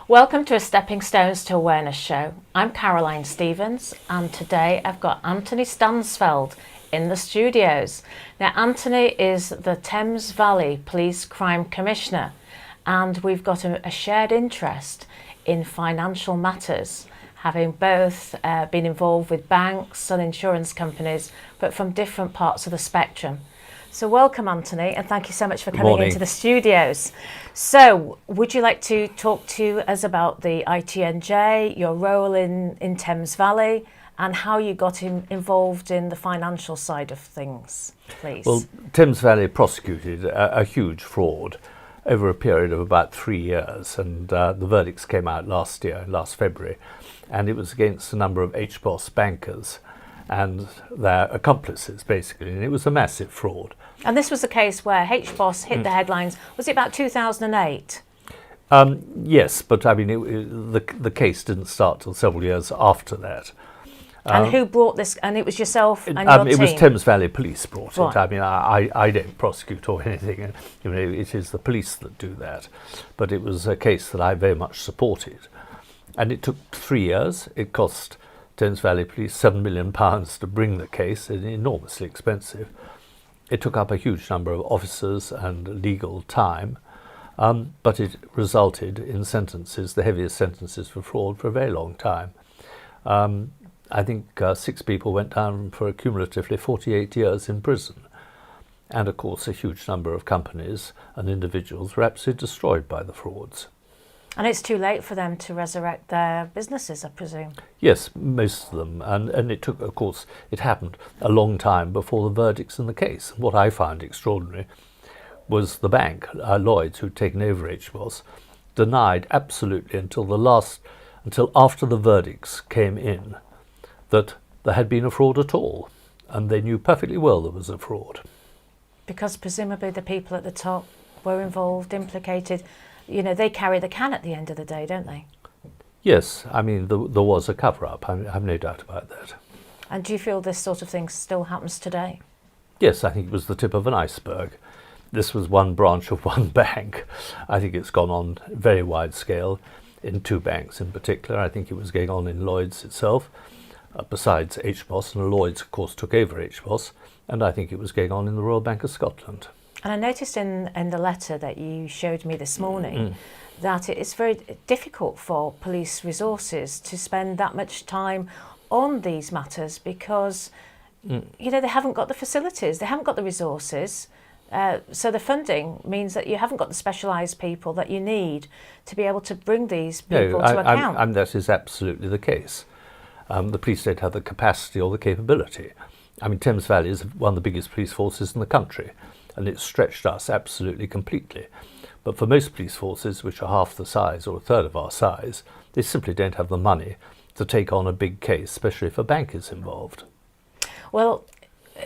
Welcome to a Stepping Stones to Awareness show. I'm Caroline Stevens, and today I've got Anthony Stansfeld in the studios. Now, Anthony is the Thames Valley Police Crime Commissioner, and we've got a shared interest in financial matters, having both been involved with banks and insurance companies, but from different parts of the spectrum. So welcome, Anthony, and thank you so much for coming into the studios. So would you like to talk to us about the ITNJ, your role in Thames Valley, and how you got involved in the financial side of things, please? Well, Thames Valley prosecuted a huge fraud over a period of about 3 years, and the verdicts came out last February, and it was against a number of HBOS bankers and their accomplices, basically, and it was a massive fraud. And this was the case where HBOS hit the headlines. Was it about 2008? Yes, but I mean, the case didn't start till several years after that. And who brought this? And it was yourself and your team? It was Thames Valley Police brought right. it. I mean, I don't prosecute or anything. And, you know, it is the police that do that. But it was a case that I very much supported. And it took 3 years. It cost Thames Valley Police £7 million to bring the case, and enormously expensive. It took up a huge number of officers and legal time, but it resulted in sentences, the heaviest sentences for fraud for a very long time. I think 6 people went down for cumulatively 48 years in prison. And of course, a huge number of companies and individuals were absolutely destroyed by the frauds. And it's too late for them to resurrect their businesses, I presume. Yes, most of them. And it took, of course, it happened a long time before the verdicts in the case. What I found extraordinary was the bank, Lloyds, who'd taken over HBOS, denied absolutely until after the verdicts came in that there had been a fraud at all. And they knew perfectly well there was a fraud. Because presumably the people at the top were involved, implicated. You know, they carry the can at the end of the day, don't they? Yes, I mean, there was a cover-up, I have no doubt about that. And do you feel this sort of thing still happens today? Yes, I think it was the tip of an iceberg. This was one branch of one bank. I think it's gone on very wide scale in 2 banks in particular. I think it was going on in Lloyds itself, besides HBOS, and Lloyds, of course, took over HBOS, and I think it was going on in the Royal Bank of Scotland. And I noticed in the letter that you showed me this morning that it is very difficult for police resources to spend that much time on these matters because, you know, they haven't got the facilities, they haven't got the resources. So the funding means that you haven't got the specialised people that you need to be able to bring these people to account. And that is absolutely the case. The police don't have the capacity or the capability. I mean, Thames Valley is one of the biggest police forces in the country, and it's stretched us absolutely completely. But for most police forces, which are half the size or a third of our size, they simply don't have the money to take on a big case, especially if a bank is involved. Well,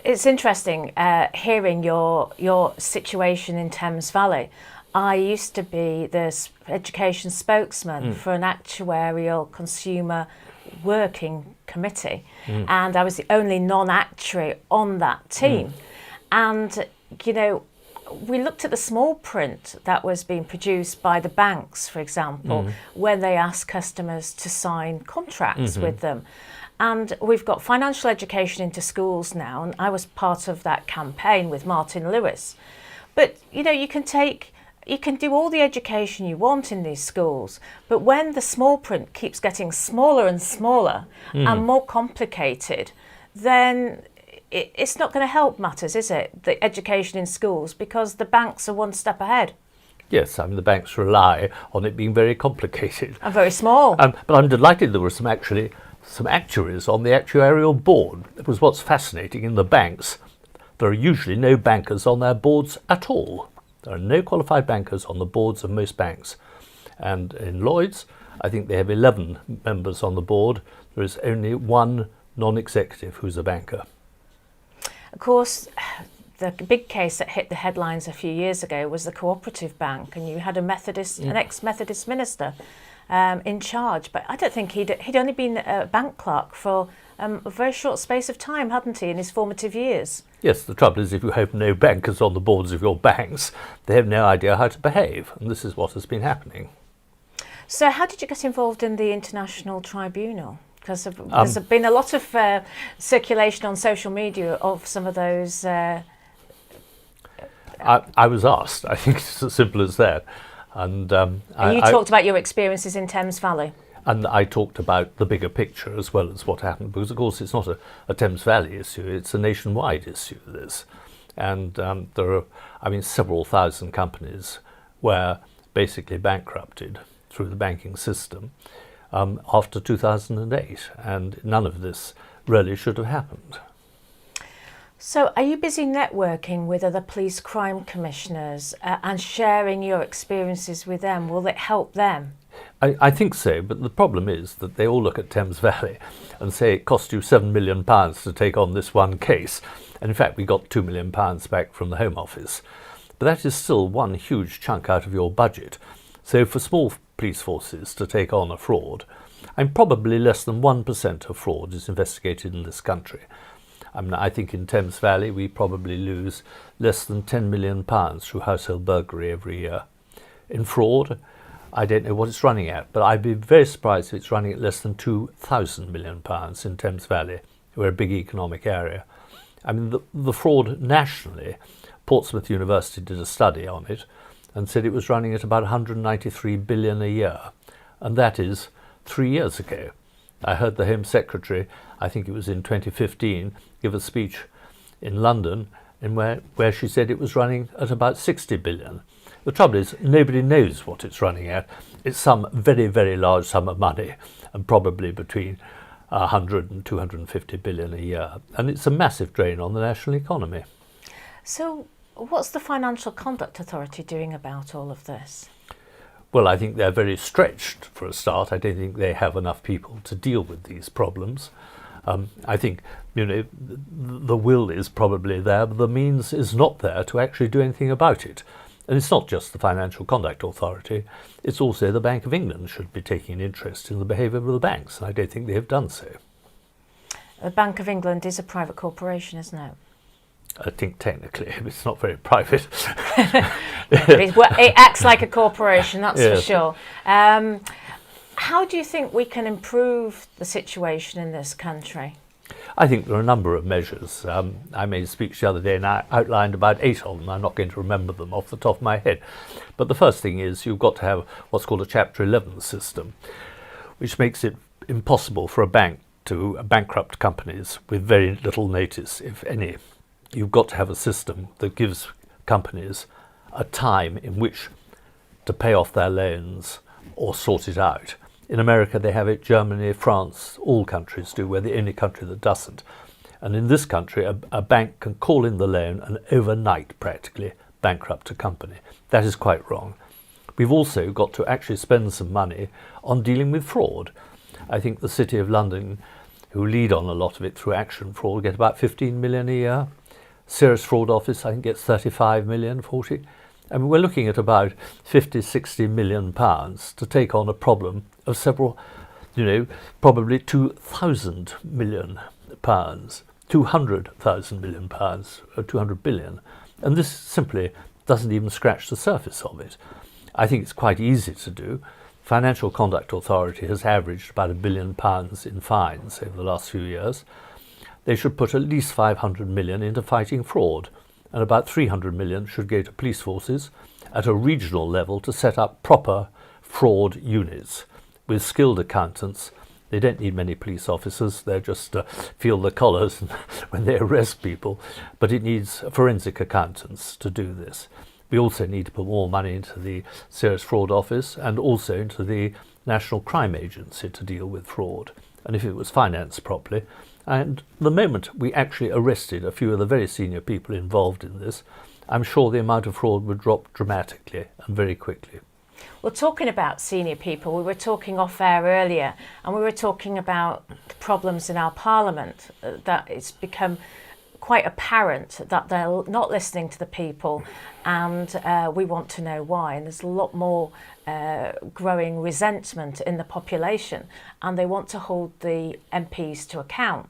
it's interesting hearing your situation in Thames Valley. I used to be the education spokesman for an actuarial consumer working committee, and I was the only non-actuary on that team. And you know, we looked at the small print that was being produced by the banks, for example, when they asked customers to sign contracts with them. And we've got financial education into schools now, and I was part of that campaign with Martin Lewis. But, you know, you can do all the education you want in these schools, but when the small print keeps getting smaller and smaller and more complicated, then it's not going to help matters, is it, the education in schools, because the banks are one step ahead. Yes, I mean, the banks rely on it being very complicated. And very small. But I'm delighted there were some actuaries on the actuarial board. It was what's fascinating in the banks. There are usually no bankers on their boards at all. There are no qualified bankers on the boards of most banks. And in Lloyds, I think they have 11 members on the board. There is only one non-executive who's a banker. Of course, the big case that hit the headlines a few years ago was the Cooperative Bank, and you had an ex-Methodist minister in charge. But I don't think he'd only been a bank clerk for a very short space of time, hadn't he, in his formative years? Yes, the trouble is if you have no bankers on the boards of your banks, they have no idea how to behave, and this is what has been happening. So how did you get involved in the International Tribunal? Because there's been a lot of circulation on social media of some of those. I was asked. I think it's as simple as that. And you talked about your experiences in Thames Valley. And I talked about the bigger picture as well as what happened, because of course it's not a Thames Valley issue, it's a nationwide issue, this. And there are, several thousand companies were basically bankrupted through the banking system after 2008, and none of this really should have happened. So are you busy networking with other police crime commissioners and sharing your experiences with them? Will it help them? I think so, but the problem is that they all look at Thames Valley and say it cost you £7 million to take on this one case. And in fact, we got £2 million back from the Home Office. But that is still one huge chunk out of your budget. So for small police forces to take on a fraud, probably less than 1% of fraud is investigated in this country. I think in Thames Valley we probably lose less than £10 million through household burglary every year. In fraud, I don't know what it's running at, but I'd be very surprised if it's running at less than £2,000 million in Thames Valley. We're a big economic area. The fraud nationally, Portsmouth University did a study on it and said it was running at about 193 billion a year. And that is 3 years ago. I heard the Home Secretary, I think it was in 2015, give a speech in London where she said it was running at about 60 billion. The trouble is, nobody knows what it's running at. It's some very, very large sum of money, and probably between 100 and 250 billion a year. And it's a massive drain on the national economy. So what's the Financial Conduct Authority doing about all of this? Well, I think they're very stretched for a start. I don't think they have enough people to deal with these problems. I think, the will is probably there, but the means is not there to actually do anything about it. And it's not just the Financial Conduct Authority, it's also the Bank of England should be taking an interest in the behaviour of the banks, and I don't think they have done so. The Bank of England is a private corporation, isn't it? I think technically it's not very private. It acts like a corporation, that's Yes. for sure. How do you think we can improve the situation in this country? I think there are a number of measures. I made a speech the other day and I outlined about 8 of them. I'm not going to remember them off the top of my head. But the first thing is you've got to have what's called a Chapter 11 system, which makes it impossible for a bank to bankrupt companies with very little notice, if any. You've got to have a system that gives companies a time in which to pay off their loans or sort it out. In America they have it, Germany, France, all countries do. We're the only country that doesn't. And in this country a bank can call in the loan and overnight practically bankrupt a company. That is quite wrong. We've also got to actually spend some money on dealing with fraud. I think the City of London, who lead on a lot of it through action fraud, get about 15 million a year. Serious Fraud Office, I think, gets 35 million, 40. We're looking at about 50, 60 million pounds to take on a problem of several, probably 2,000 million pounds, 200,000 million pounds, or 200 billion. And this simply doesn't even scratch the surface of it. I think it's quite easy to do. Financial Conduct Authority has averaged about £1 billion in fines over the last few years. They should put at least 500 million into fighting fraud, and about 300 million should go to police forces at a regional level to set up proper fraud units with skilled accountants. They don't need many police officers, they're just feel the collars when they arrest people, but it needs forensic accountants to do this. We also need to put more money into the Serious Fraud Office and also into the National Crime Agency to deal with fraud. And if it was financed properly, and the moment we actually arrested a few of the very senior people involved in this, I'm sure the amount of fraud would drop dramatically and very quickly. Well, talking about senior people, we were talking off air earlier, and we were talking about the problems in our Parliament, that it's become quite apparent that they're not listening to the people, and we want to know why. And there's a lot more growing resentment in the population, and they want to hold the MPs to account.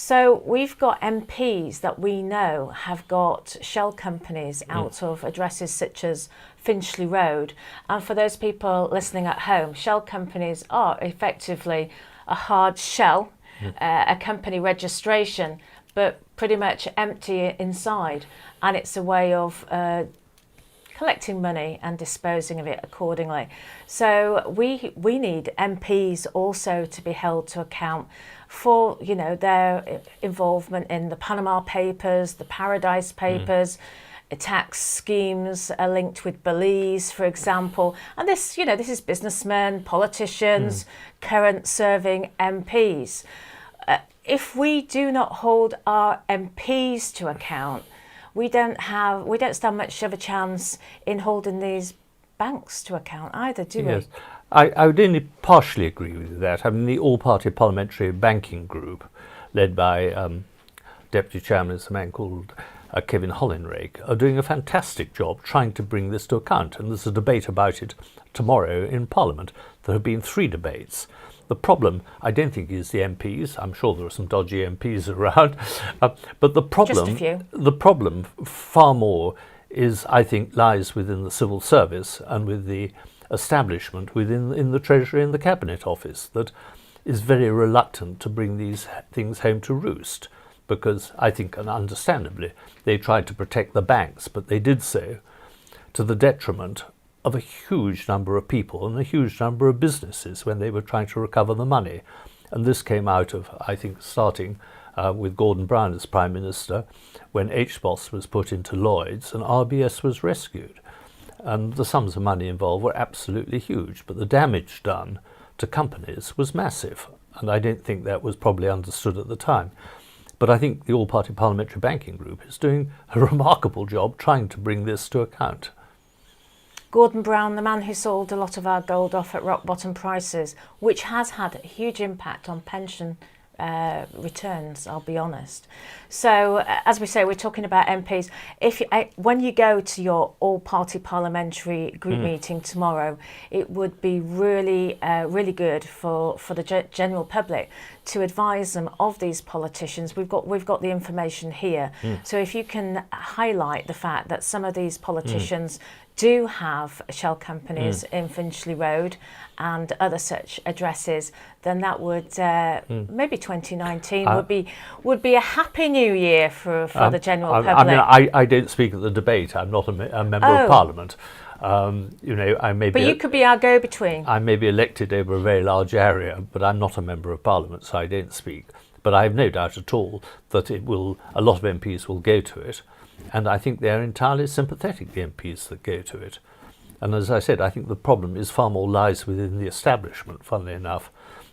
So we've got MPs that we know have got shell companies out of addresses such as Finchley Road. And for those people listening at home, shell companies are effectively a hard shell, a company registration, but pretty much empty inside. And it's a way of collecting money and disposing of it accordingly. So we need MPs also to be held to account for, you know, their involvement in the Panama Papers, the Paradise Papers, tax schemes are linked with Belize, for example. And this, you know, this is businessmen, politicians, current serving MPs. If we do not hold our MPs to account, we don't stand much of a chance in holding these banks to account either, do we? Yes. I would only partially agree with that. I mean, the all-party parliamentary banking group, led by Deputy Chairman is a man called Kevin Hollinrake, are doing a fantastic job trying to bring this to account. And there's a debate about it tomorrow in Parliament. There have been 3 debates. The problem, I don't think, is the MPs. I'm sure there are some dodgy MPs around. But the problem, Just a few. The problem far more is, I think, lies within the civil service and with the establishment in the Treasury and the Cabinet Office that is very reluctant to bring these things home to roost, because I think, and understandably, they tried to protect the banks, but they did so to the detriment of a huge number of people and a huge number of businesses when they were trying to recover the money. And this came out of, I think, starting with Gordon Brown as Prime Minister, when HBOS was put into Lloyd's and RBS was rescued. And the sums of money involved were absolutely huge, but the damage done to companies was massive. And I don't think that was probably understood at the time. But I think the all-party parliamentary banking group is doing a remarkable job trying to bring this to account. Gordon Brown, the man who sold a lot of our gold off at rock bottom prices, which has had a huge impact on pension returns, I'll be honest. So, as we say, we're talking about MPs. When you go to your all-party parliamentary group meeting tomorrow, it would be really good for the general public to advise them of these politicians. We've got the information here. So if you can highlight the fact that some of these politicians do have shell companies in Finchley Road and other such addresses, then that would maybe 2019 would be a happy new year for the general public. I mean, I don't speak at the debate. I'm not a member of Parliament. You know, I may but you could be our go-between. I may be elected over a very large area, but I'm not a member of Parliament, so I don't speak. But I have no doubt at all that a lot of MPs will go to it. And I think they're entirely sympathetic, the MPs that go to it. And as I said, I think the problem is far more lies within the establishment, funnily enough,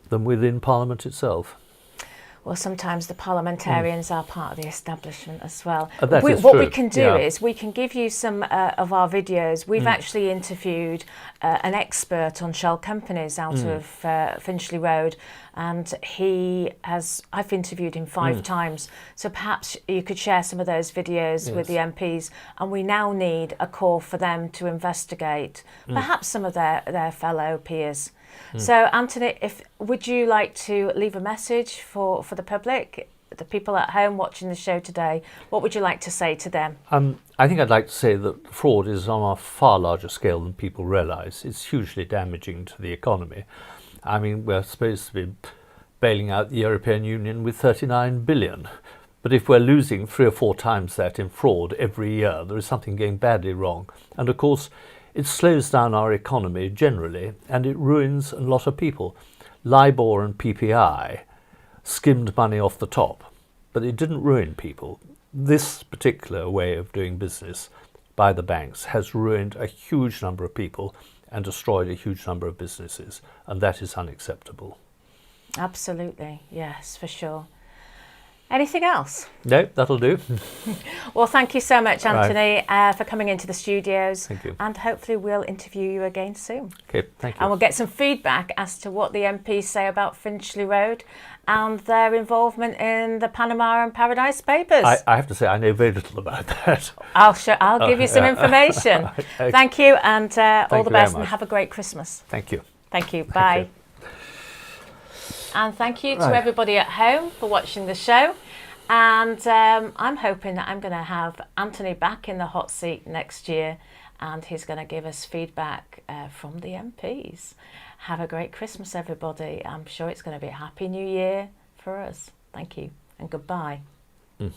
than within Parliament itself. Well, sometimes the parliamentarians are part of the establishment as well. That is what true. we can do is we can give you some of our videos. We've actually interviewed an expert on shell companies out of Finchley Road, and I've interviewed him 5 times. So perhaps you could share some of those videos with the MPs, and we now need a call for them to investigate perhaps some of their fellow peers. So, Anthony, would you like to leave a message for the public, the people at home watching the show today? What would you like to say to them? I think I'd like to say that fraud is on a far larger scale than people realise. It's hugely damaging to the economy. I mean, we're supposed to be bailing out the European Union with 39 billion. But if we're losing 3 or 4 times that in fraud every year, there is something going badly wrong. And of course, it slows down our economy generally, and it ruins a lot of people. LIBOR and PPI skimmed money off the top, but it didn't ruin people. This particular way of doing business by the banks has ruined a huge number of people and destroyed a huge number of businesses, and that is unacceptable. Absolutely, yes, for sure. Anything else? No, that'll do. Well, thank you so much, Anthony, for coming into the studios. Thank you. And hopefully we'll interview you again soon. Okay, thank you. And we'll get some feedback as to what the MPs say about Finchley Road and their involvement in the Panama and Paradise Papers. I have to say I know very little about that. I'll give you some information. Okay. Thank you, and all the you very best, and much. have a great Christmas. Thank you. Thank you. Bye. you. And thank you to Right. everybody at home for watching the show. And I'm hoping that I'm going to have Anthony back in the hot seat next year, and he's going to give us feedback from the MPs. Have a great Christmas, everybody. I'm sure it's going to be a happy new year for us. Thank you and goodbye. Mm.